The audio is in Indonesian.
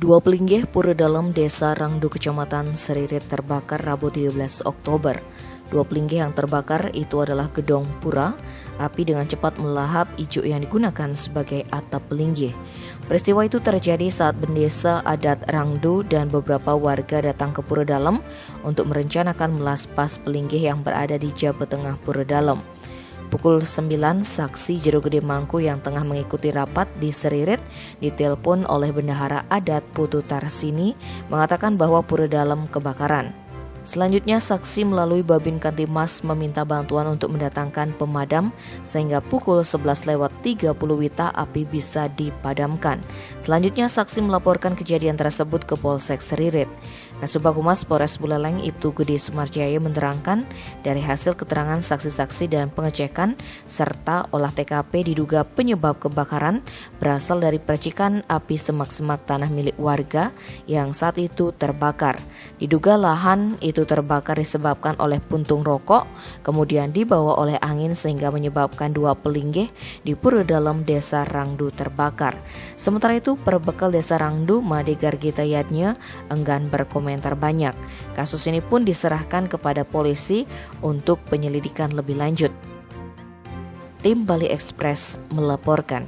Dua pelinggih pura dalam Desa Rangdu Kecamatan Seririt terbakar Rabu 13 Oktober. Dua pelinggih yang terbakar itu adalah gedong pura. Api dengan cepat melahap ijuk yang digunakan sebagai atap pelinggih. Peristiwa itu terjadi saat bendesa adat Rangdu dan beberapa warga datang ke pura dalam untuk merencanakan melaspas pelinggih yang berada di Jabe Tengah Pura Dalam. Pukul 9, saksi Jero Gede Mangku yang tengah mengikuti rapat di Seririt ditelepon oleh bendahara adat Putu Tarsini mengatakan bahwa pura dalam kebakaran. Selanjutnya saksi melalui Babin Kantimas meminta bantuan untuk mendatangkan pemadam sehingga pukul 11:30 WITA api bisa dipadamkan. Selanjutnya saksi melaporkan kejadian tersebut ke Polsek Seririt. Kasubag Humas Polres Buleleng Ibtu Gede Sumarjaya menerangkan dari hasil keterangan saksi-saksi dan pengecekan serta olah TKP diduga penyebab kebakaran berasal dari percikan api semak-semak tanah milik warga yang saat itu terbakar. Diduga lahan itu terbakar disebabkan oleh puntung rokok, kemudian dibawa oleh angin sehingga menyebabkan dua pelinggih di pura dalam Desa Rangdu terbakar. Sementara itu, perbekal Desa Rangdu, Made Gargita Yadnya, enggan berkomentar banyak. Kasus ini pun diserahkan kepada polisi untuk penyelidikan lebih lanjut. Tim Bali Express melaporkan.